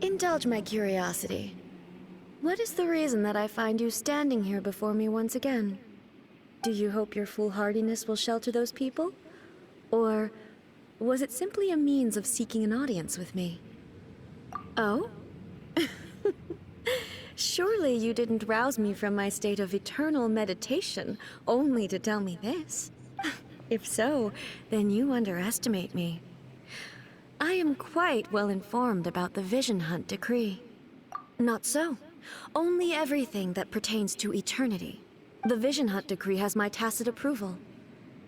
Indulge my curiosity. What is the reason that I find you standing here before me once again? Do you hope your foolhardiness will shelter those people? Or was it simply a means of seeking an audience with me? Oh? Surely you didn't rouse me from my state of eternal meditation only to tell me this. If so, then you underestimate me. I am quite well informed about the Vision Hunt decree. Not so. Only everything that pertains to eternity. The Vision Hunt decree has my tacit approval.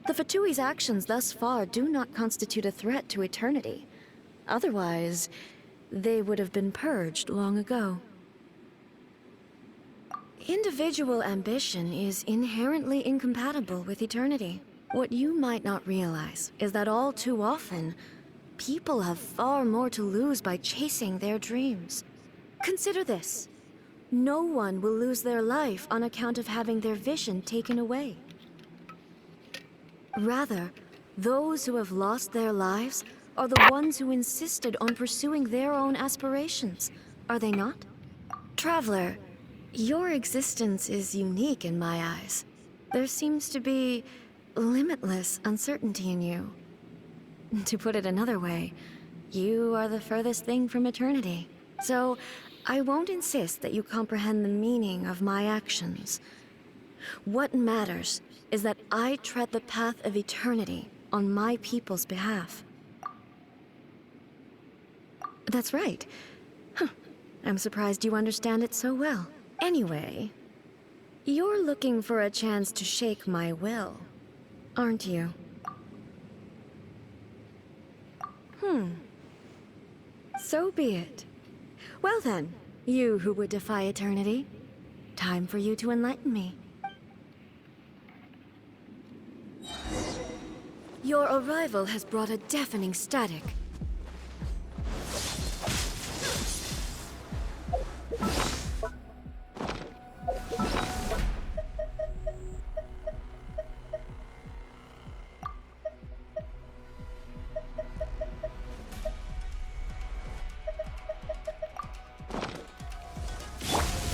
The Fatui's actions thus far do not constitute a threat to eternity. Otherwise, they would have been purged long ago. Individual ambition is inherently incompatible with eternity. What you might not realize is that all too often, people have far more to lose by chasing their dreams. Consider this. No one will lose their life on account of having their vision taken away. Rather, those who have lost their lives are the ones who insisted on pursuing their own aspirations, are they not? Traveler, your existence is unique in my eyes. There seems to be limitless uncertainty in you. To put it another way, you are the furthest thing from eternity. So, I won't insist that you comprehend the meaning of my actions. What matters is that I tread the path of eternity on my people's behalf. That's right. I'm surprised you understand it so well. Anyway, you're looking for a chance to shake my will, aren't you? So be it. Well then, you who would defy eternity, time for you to enlighten me. Your arrival has brought a deafening static.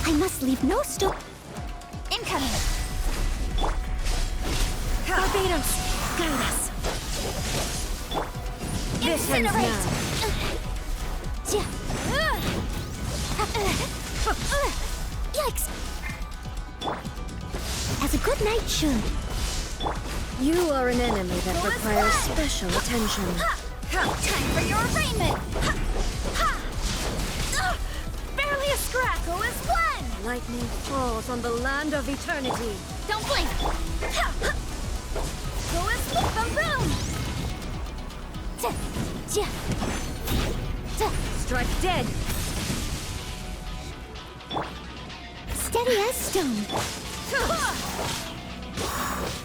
I must leave no stone. Incoming! Barbados, guide us! This ends now. Yikes! As a good knight should. You are an enemy that requires special attention. Time for your arraignment! Barely a scrap! Go as one! Lightning falls on the land of eternity. Don't blink! Go as boom boom! Strike dead. Steady as stone.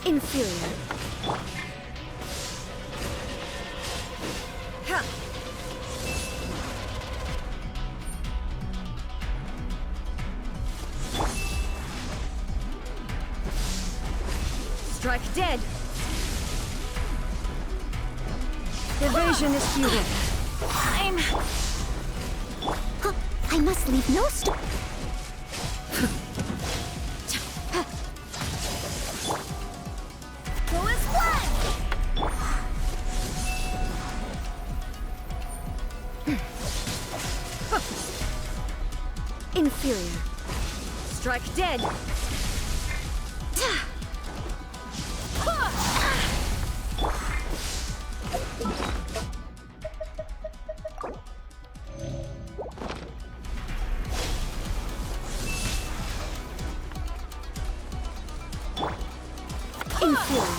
Inferior. Strike dead. Evasion is futile. I must leave no stone. Go as one! Inferior. Strike dead. Inferior.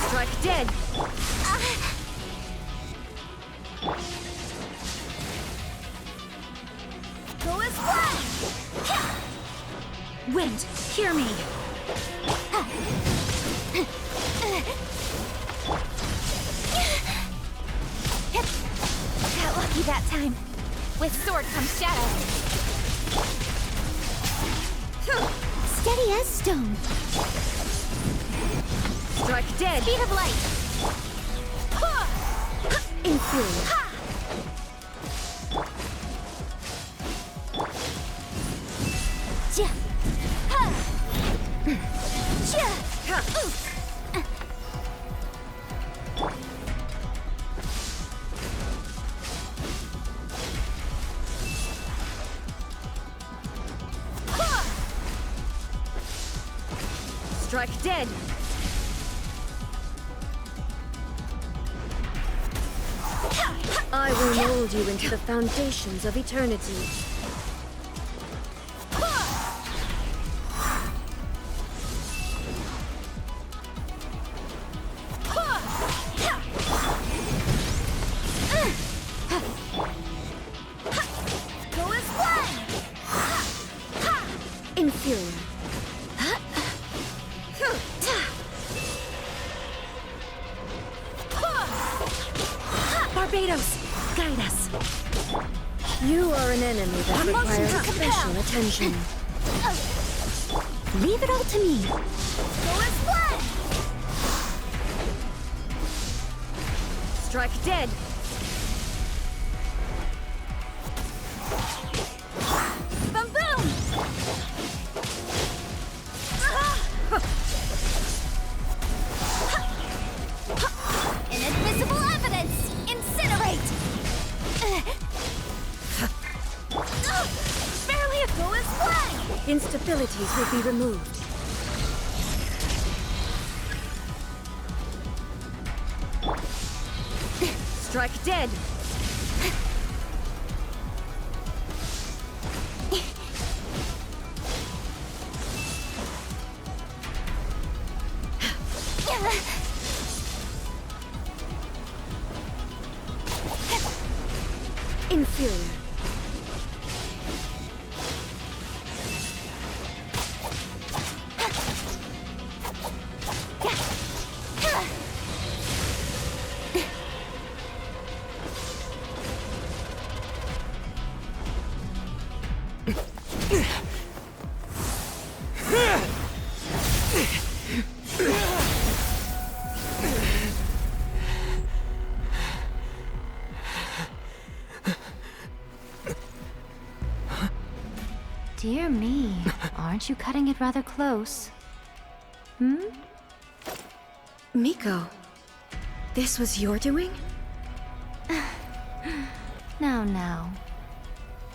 Strike dead. Go as one! Wind, hear me. Got lucky that time. With sword comes shadow. Steady as stone. Strike dead! Speed of light! Inferior! Ja. Ha. Ja. Oof. Strike dead! I will mold you into the foundations of eternity. Go as one! Inferior. Barbados, guide us. You are an enemy that requires special attention. Leave it all to me. Go as one! Strike dead. Boom boom! Inadmissible evidence! Incinerate! Barely a go as one! Instabilities will be removed. Strike dead. Inferior. Dear me, aren't you cutting it rather close? Miko, this was your doing? Now.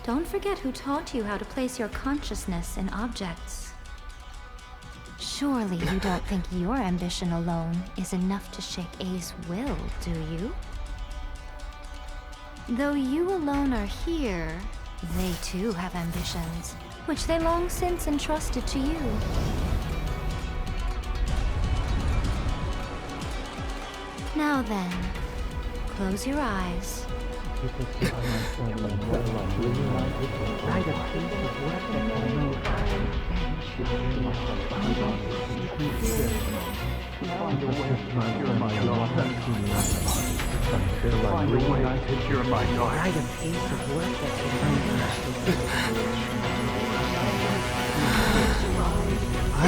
Don't forget who taught you how to place your consciousness in objects. Surely you don't think your ambition alone is enough to shake A's will, do you? Though you alone are here, they too have ambitions, which they long since entrusted to you. Now then, close your eyes. I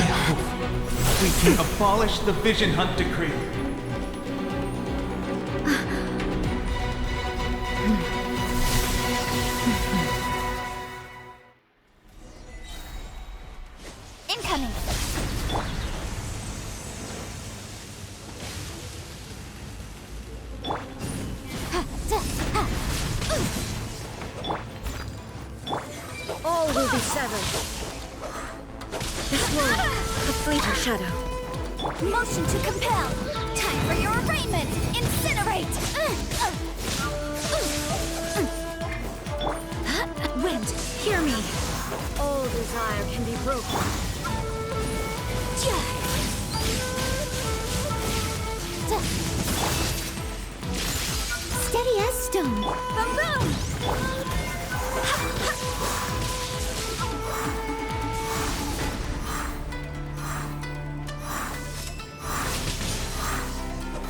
hope we can abolish the Vision Hunt Decree. Incoming! All will be severed. This world, a fleeting shadow. Motion to compel! Time for your arraignment! Incinerate! Wind, hear me. All desire can be broken. Steady as stone! Boom boom!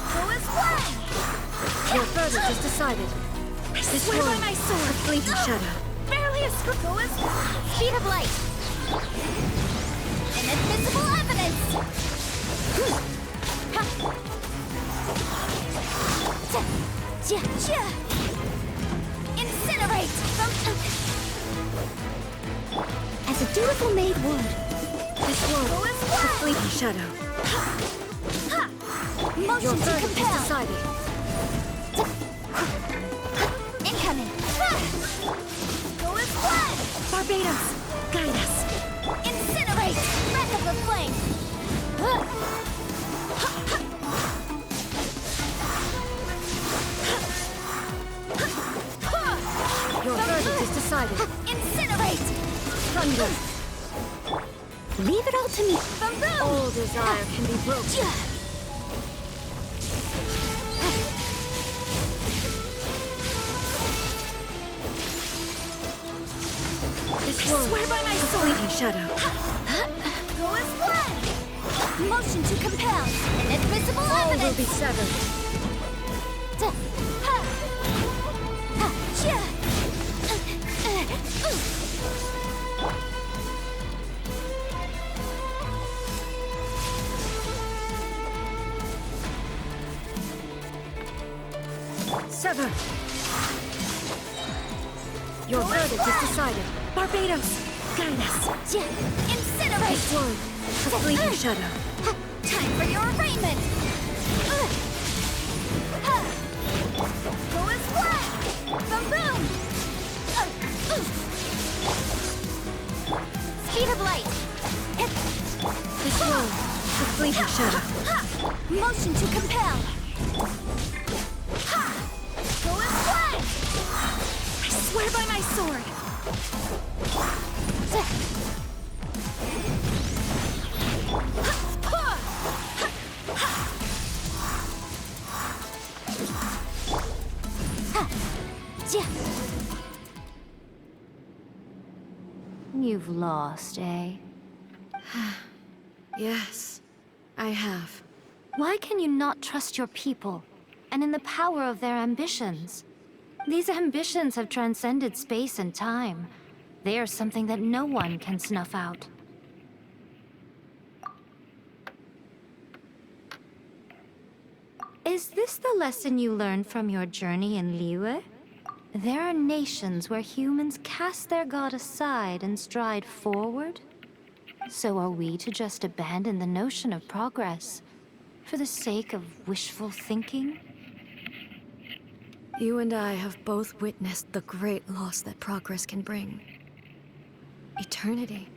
Go as one! Your verdict is decided. This Swear by world, my a sword! fleeting shadow. Barely a screw. Go as one! Speed of light! Inadmissible evidence! Incinerate! As a dutiful maid would. This one, the fleeting shadow. Motion Your to verdict is compel! decided. Incoming! Go as one! Barbados, guide us. Incinerate! Breath of the flame! Your verdict is decided. Incinerate! Thunder. Leave it all to me. Boom! All desire can be broken. This one, Swear by my the sword! fleeting shadow. Go as one! Motion to compel! Invisible All will evidence! be severed. Sever. Your verdict is decided. Barbados, guide us. Incinerate! This one, the fleeting shadow. Time for your arraignment! Go as one! Boom! Speed of light! This one, the fleeting shadow. Motion to compel! Go as one! I swear by my sword! You've lost, eh? Yes, I have. Why can you not trust your people, and in the power of their ambitions? These ambitions have transcended space and time. They are something that no one can snuff out. Is this the lesson you learned from your journey in Liyue? There are nations where humans cast their god aside and stride forward. So are we to just abandon the notion of progress for the sake of wishful thinking? You and I have both witnessed the great loss that progress can bring. Eternity.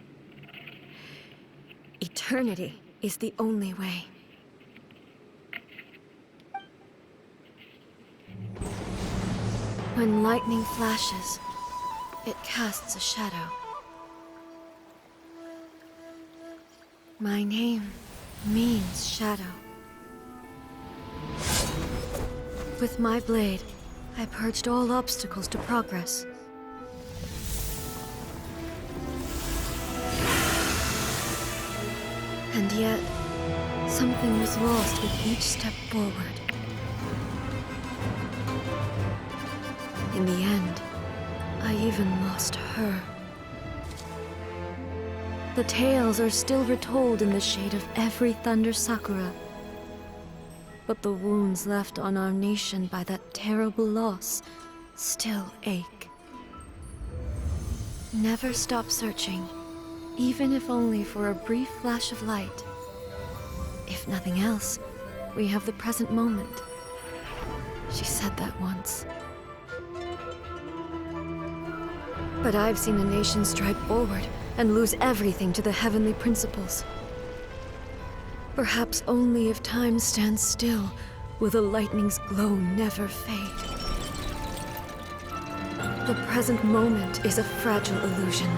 Eternity is the only way. When lightning flashes, it casts a shadow. My name means shadow. With my blade, I purged all obstacles to progress. And yet, something was lost with each step forward. In the end, I even lost her. The tales are still retold in the shade of every Thunder Sakura. But the wounds left on our nation by that terrible loss still ache. Never stop searching, even if only for a brief flash of light. If nothing else, we have the present moment. She said that once. But I've seen a nation stride forward and lose everything to the heavenly principles. Perhaps only if time stands still will the lightning's glow never fade. The present moment is a fragile illusion.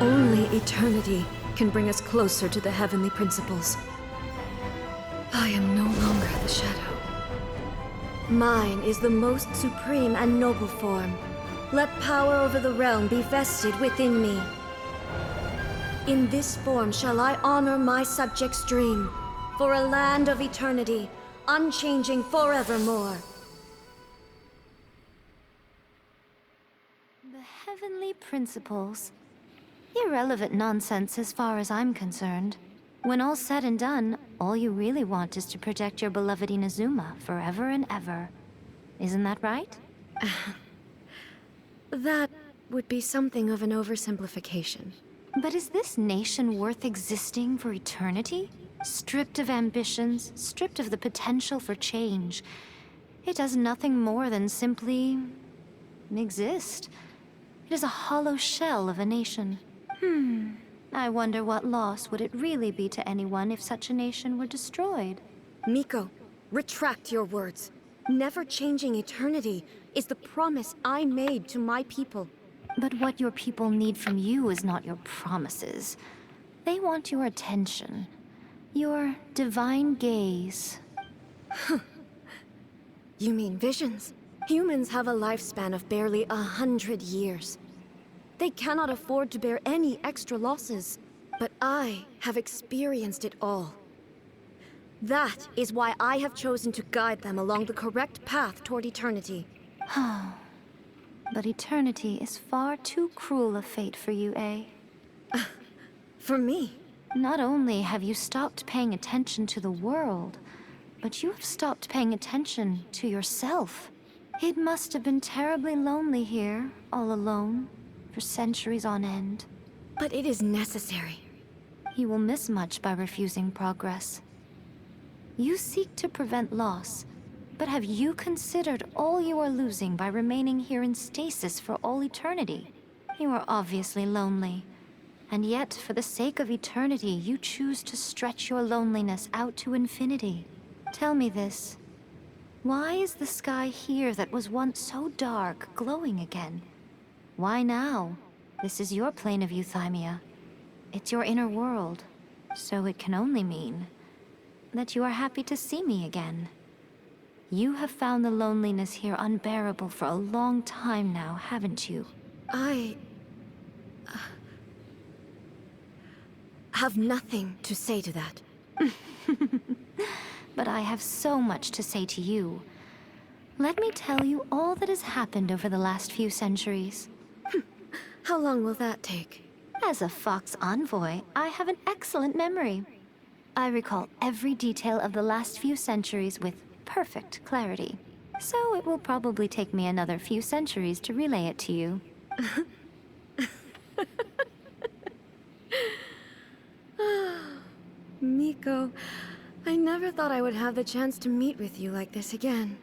Only eternity can bring us closer to the heavenly principles. I am no longer the shadow. Mine is the most supreme and noble form. Let power over the realm be vested within me. In this form shall I honor my subjects' dream, for a land of eternity, unchanging forevermore. The heavenly principles. Irrelevant nonsense as far as I'm concerned. When all's said and done, all you really want is to protect your beloved Inazuma forever and ever. Isn't that right? That would be something of an oversimplification. But is this nation worth existing for eternity? Stripped of ambitions, stripped of the potential for change. It does nothing more than simply exist. It is a hollow shell of a nation. I wonder what loss would it really be to anyone if such a nation were destroyed? Miko, retract your words. Never changing eternity is the promise I made to my people. But what your people need from you is not your promises. They want your attention. Your divine gaze. You mean visions? Humans have a lifespan of barely 100 years. They cannot afford to bear any extra losses. But I have experienced it all. That is why I have chosen to guide them along the correct path toward eternity. But eternity is far too cruel a fate for you, eh? For me? Not only have you stopped paying attention to the world, but you have stopped paying attention to yourself. It must have been terribly lonely here, all alone, for centuries on end. But it is necessary. You will miss much by refusing progress. You seek to prevent loss, but have you considered all you are losing by remaining here in stasis for all eternity? You are obviously lonely, and yet for the sake of eternity, you choose to stretch your loneliness out to infinity. Tell me this. Why is the sky here that was once so dark glowing again? Why now? This is your plane of euthymia. It's your inner world, so it can only mean that you are happy to see me again. You have found the loneliness here unbearable for a long time now, haven't you? I have nothing to say to that. But I have so much to say to you. Let me tell you all that has happened over the last few centuries. How long will that take? As a Fox envoy, I have an excellent memory. I recall every detail of the last few centuries with perfect clarity. So it will probably take me another few centuries to relay it to you. Miko, I never thought I would have the chance to meet with you like this again.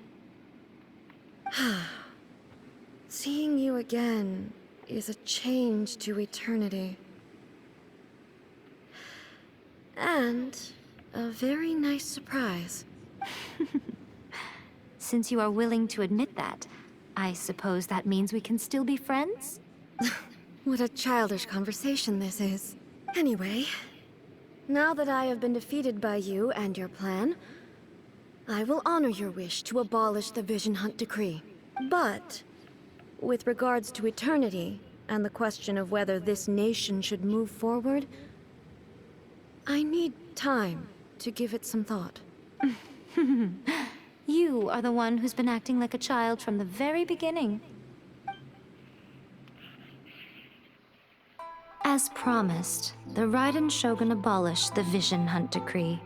Seeing you again is a change to eternity. And a very nice surprise. Since you are willing to admit that, I suppose that means we can still be friends? What a childish conversation this is. Anyway, now that I have been defeated by you and your plan, I will honor your wish to abolish the Vision Hunt Decree. But, with regards to eternity, and the question of whether this nation should move forward, I need time to give it some thought. You are the one who's been acting like a child from the very beginning. As promised, the Raiden Shogun abolished the Vision Hunt Decree.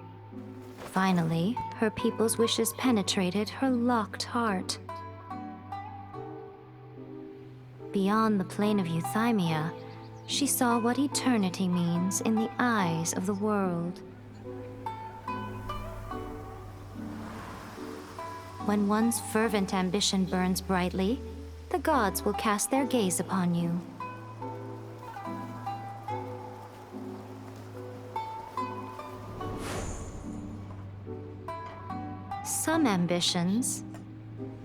Finally, her people's wishes penetrated her locked heart. Beyond the plane of euthymia, she saw what eternity means in the eyes of the world. When one's fervent ambition burns brightly, the gods will cast their gaze upon you. Some ambitions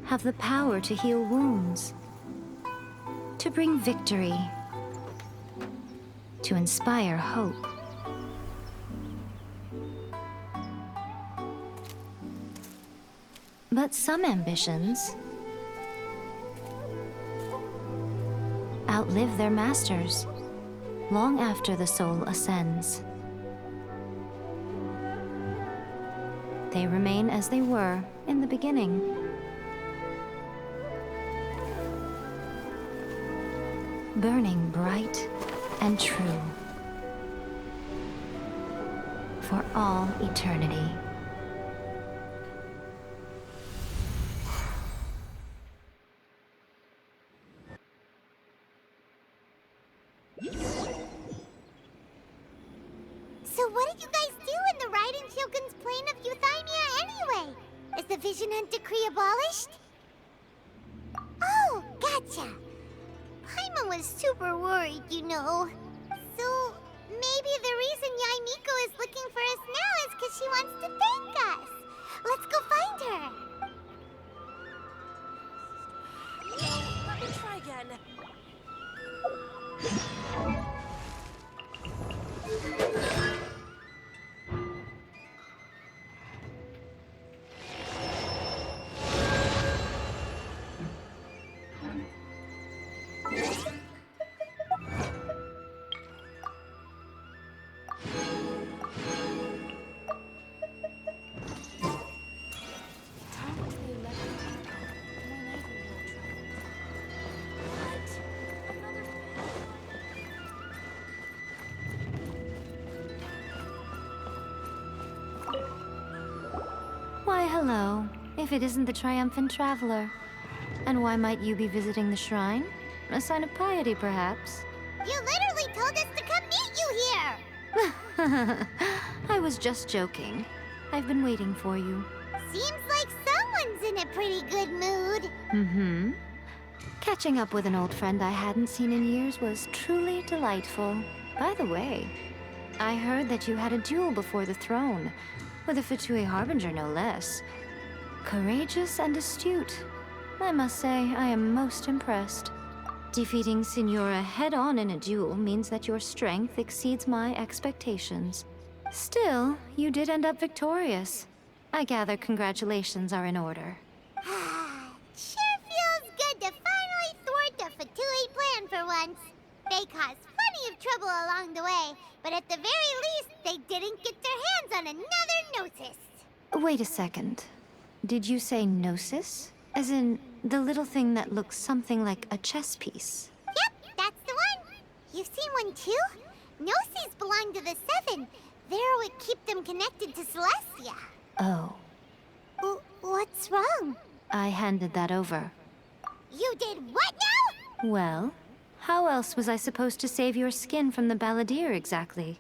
have the power to heal wounds, to bring victory, to inspire hope. But some ambitions outlive their masters long after the soul ascends. They remain as they were in the beginning. Burning bright and true for all eternity. what did you guys do in the Raiden Shogun's plane of euthymia anyway? Is the Vision Hunt Decree abolished? Oh, gotcha. Paimon was super worried, you know. So, maybe the reason Yaimiko is looking for us now is because she wants to thank us. Let's go find her. Let me try again. Why, hello. If it isn't the triumphant traveler. And why might you be visiting the shrine? A sign of piety, perhaps? You literally told us to come meet you here! I was just joking. I've been waiting for you. Seems like someone's in a pretty good mood. Mm-hmm. Catching up with an old friend I hadn't seen in years was truly delightful. By the way, I heard that you had a duel before the throne, with a Fatui Harbinger no less. Courageous and astute. I must say, I am most impressed. Defeating Signora head-on in a duel means that your strength exceeds my expectations. Still, you did end up victorious. I gather congratulations are in order. Sure feels good to finally thwart the Fatui plan for once. They caused plenty of trouble along the way, but at the very least, they didn't get their hands on another Gnosis. Wait a second. Did you say Gnosis? As in, the little thing that looks something like a chess piece? Yep, that's the one. You've seen one too? Gnosis belong to the Seven. They're what keep them connected to Celestia. Oh. What's wrong? I handed that over. You did what now? Well, how else was I supposed to save your skin from the Balladeer exactly?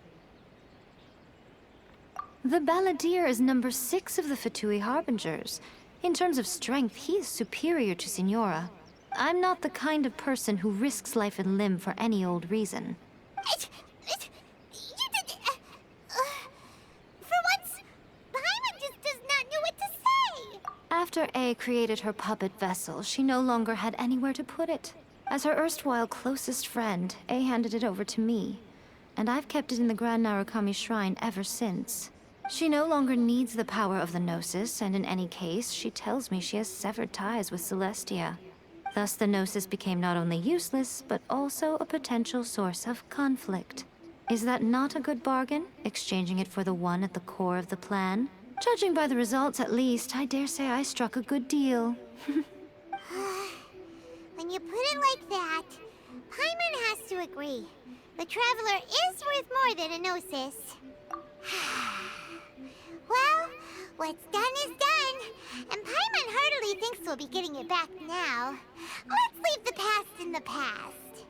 The Balladeer is number 6 of the Fatui Harbingers. In terms of strength, he is superior to Signora. I'm not the kind of person who risks life and limb for any old reason. You did... for once, Paimon just does not know what to say. After A created her puppet vessel, she no longer had anywhere to put it. As her erstwhile closest friend, A handed it over to me, and I've kept it in the Grand Narukami Shrine ever since. She no longer needs the power of the Gnosis, and in any case, she tells me she has severed ties with Celestia. Thus, the Gnosis became not only useless, but also a potential source of conflict. Is that not a good bargain, exchanging it for the one at the core of the plan? Judging by the results, at least, I dare say I struck a good deal. When you put it like that, Paimon has to agree. The Traveler is worth more than a Gnosis. Well, what's done is done, and Paimon heartily thinks we'll be getting it back now. Let's leave the past in the past.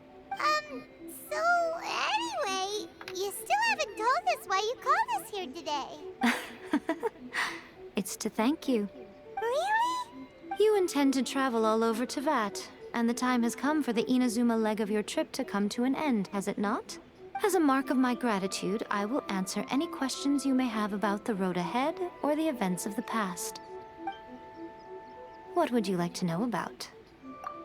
So anyway, you still haven't told us why you called us here today. It's to thank you. Really? You intend to travel all over Teyvat, and the time has come for the Inazuma leg of your trip to come to an end, has it not? As a mark of my gratitude, I will answer any questions you may have about the road ahead or the events of the past. What would you like to know about?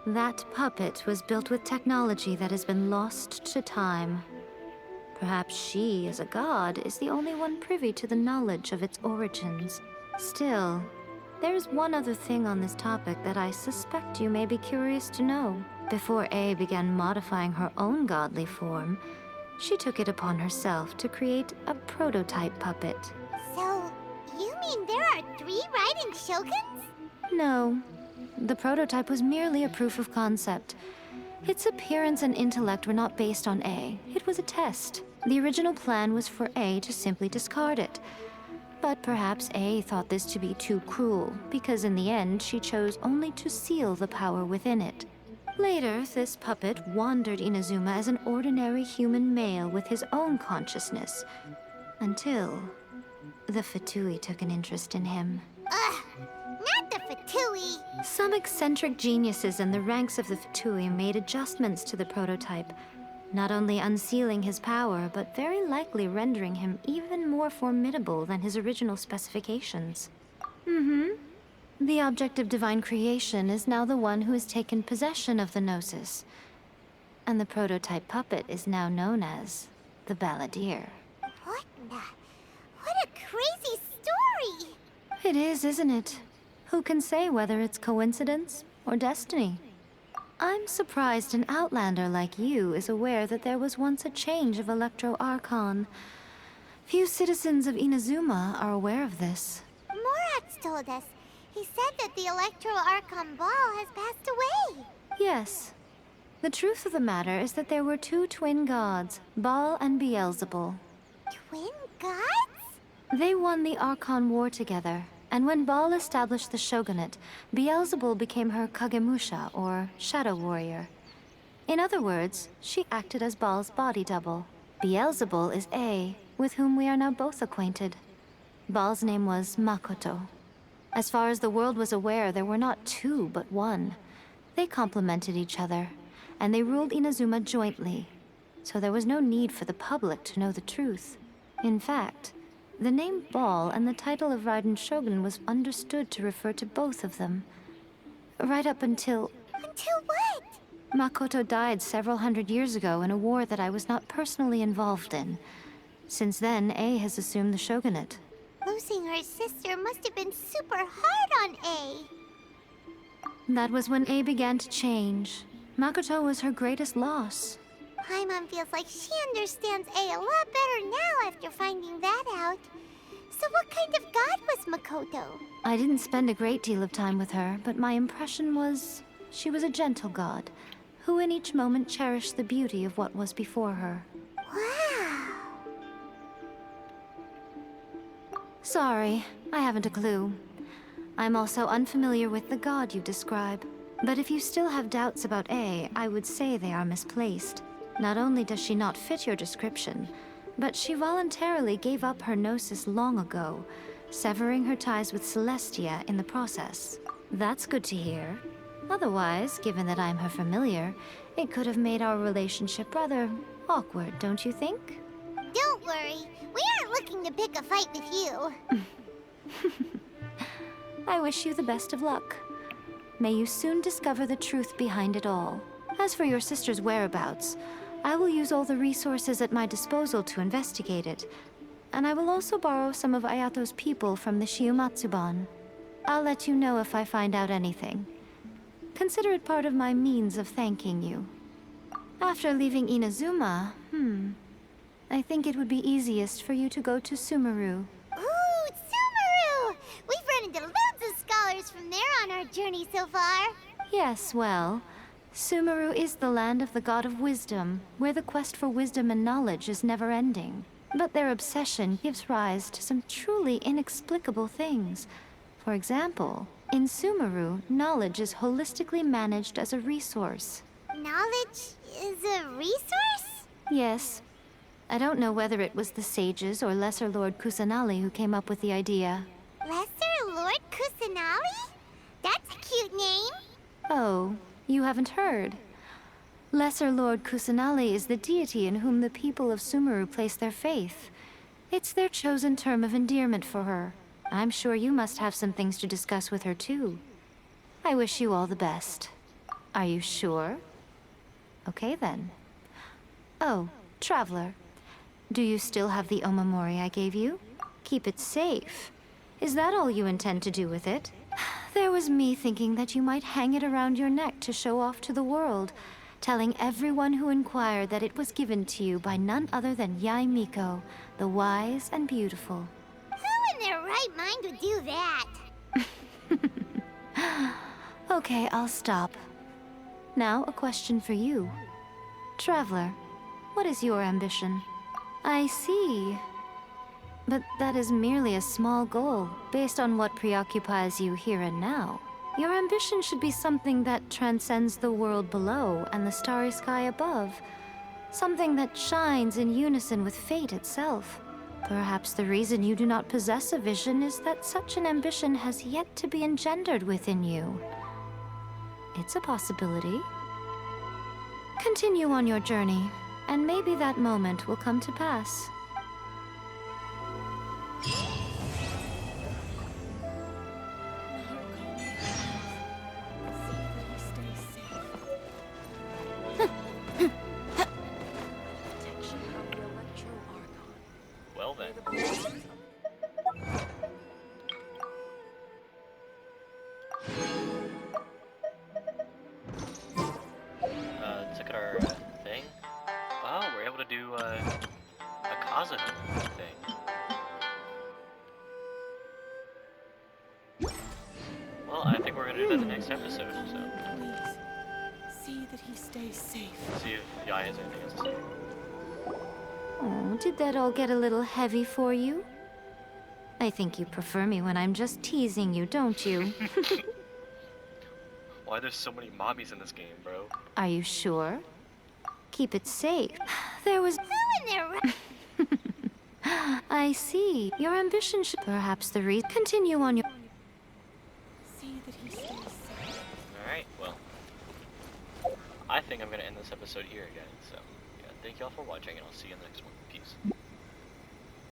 That puppet was built with technology that has been lost to time. Perhaps she, as a god, is the only one privy to the knowledge of its origins. Still, there is one other thing on this topic that I suspect you may be curious to know. Before A began modifying her own godly form, she took it upon herself to create a prototype puppet. So, you mean there are 3 Raiden Shoguns? No. The prototype was merely a proof of concept. Its appearance and intellect were not based on A. It was a test. The original plan was for A to simply discard it. But perhaps A thought this to be too cruel, because in the end she chose only to seal the power within it. Later, this puppet wandered Inazuma as an ordinary human male with his own consciousness. Until the Fatui took an interest in him. Ugh, not the Fatui. Some eccentric geniuses in the ranks of the Fatui made adjustments to the prototype, not only unsealing his power, but very likely rendering him even more formidable than his original specifications. The object of divine creation is now the one who has taken possession of the Gnosis, and the prototype puppet is now known as the Balladeer. What a crazy story! It is, isn't it? Who can say whether it's coincidence or destiny? I'm surprised an outlander like you is aware that there was once a change of Electro Archon. Few citizens of Inazuma are aware of this. Morat's told us. He said that the Electro Archon Ball has passed away. Yes. The truth of the matter is that there were two twin gods, Baal and Beelzebul. Twin gods? They won the Archon War together, and when Baal established the shogunate, Beelzebul became her Kagemusha, or shadow warrior. In other words, she acted as Baal's body double. Beelzebul is A, with whom we are now both acquainted. Baal's name was Makoto. As far as the world was aware, there were not two, but one. They complemented each other, and they ruled Inazuma jointly, so there was no need for the public to know the truth. In fact, the name Baal and the title of Raiden Shogun was understood to refer to both of them. Right up until... Until what? Makoto died several hundred years ago in a war that I was not personally involved in. Since then, A has assumed the shogunate. Losing her sister must have been super hard on A. That was when A began to change. Makoto was her greatest loss. Paimon feels like she understands A a lot better now after finding that out. So what kind of god was Makoto? I didn't spend a great deal of time with her, but my impression was she was a gentle god, who in each moment cherished the beauty of what was before her. Wow. Sorry, I haven't a clue. I'm also unfamiliar with the god you describe. But if you still have doubts about A, I would say they are misplaced. Not only does she not fit your description, but she voluntarily gave up her gnosis long ago, severing her ties with Celestia in the process. That's good to hear. Otherwise, given that I'm her familiar, it could have made our relationship rather awkward, don't you think? Don't worry, we aren't looking to pick a fight with you. I wish you the best of luck. May you soon discover the truth behind it all. As for your sister's whereabouts, I will use all the resources at my disposal to investigate it, and I will also borrow some of Ayato's people from the Shiumatsuban. I'll let you know if I find out anything. Consider it part of my means of thanking you. After leaving Inazuma, I think it would be easiest for you to go to Sumeru. Ooh, Sumeru! We've run into loads of scholars from there on our journey so far. Yes, well, Sumeru is the land of the god of wisdom, where the quest for wisdom and knowledge is never-ending. But their obsession gives rise to some truly inexplicable things. For example, in Sumeru, knowledge is holistically managed as a resource. Knowledge is a resource? Yes. I don't know whether it was the sages or Lesser Lord Kusanali who came up with the idea. Lesser Lord Kusanali? That's a cute name. Oh, you haven't heard. Lesser Lord Kusanali is the deity in whom the people of Sumeru place their faith. It's their chosen term of endearment for her. I'm sure you must have some things to discuss with her too. I wish you all the best. Are you sure? Okay then. Oh, Traveler. Do you still have the omamori I gave you? Keep it safe. Is that all you intend to do with it? There was me thinking that you might hang it around your neck to show off to the world, telling everyone who inquired that it was given to you by none other than Yae Miko, the wise and beautiful. Who in their right mind would do that? Okay, I'll stop. Now, a question for you. Traveler, what is your ambition? I see. But that is merely a small goal, based on what preoccupies you here and now. Your ambition should be something that transcends the world below and the starry sky above. Something that shines in unison with fate itself. Perhaps the reason you do not possess a vision is that such an ambition has yet to be engendered within you. It's a possibility. Continue on your journey, and maybe that moment will come to pass. Well then. Look at our thing. Oh, we're able to do a Kaza thing. Well, I think we're gonna do that in the next episode, so. Please, see that he stays safe. See if Yai has anything else to say. Oh, did that all get a little heavy for you? I think you prefer me when I'm just teasing you, don't you? Why there's so many mommies in this game, bro? Are you sure? Keep it safe. There was... Who in there? I see. Your ambition should... Perhaps the reason... Continue on your... See that he stays safe. Alright, well. I think I'm gonna end this episode here again, so yeah, thank y'all for watching and I'll see you in the next one. Peace.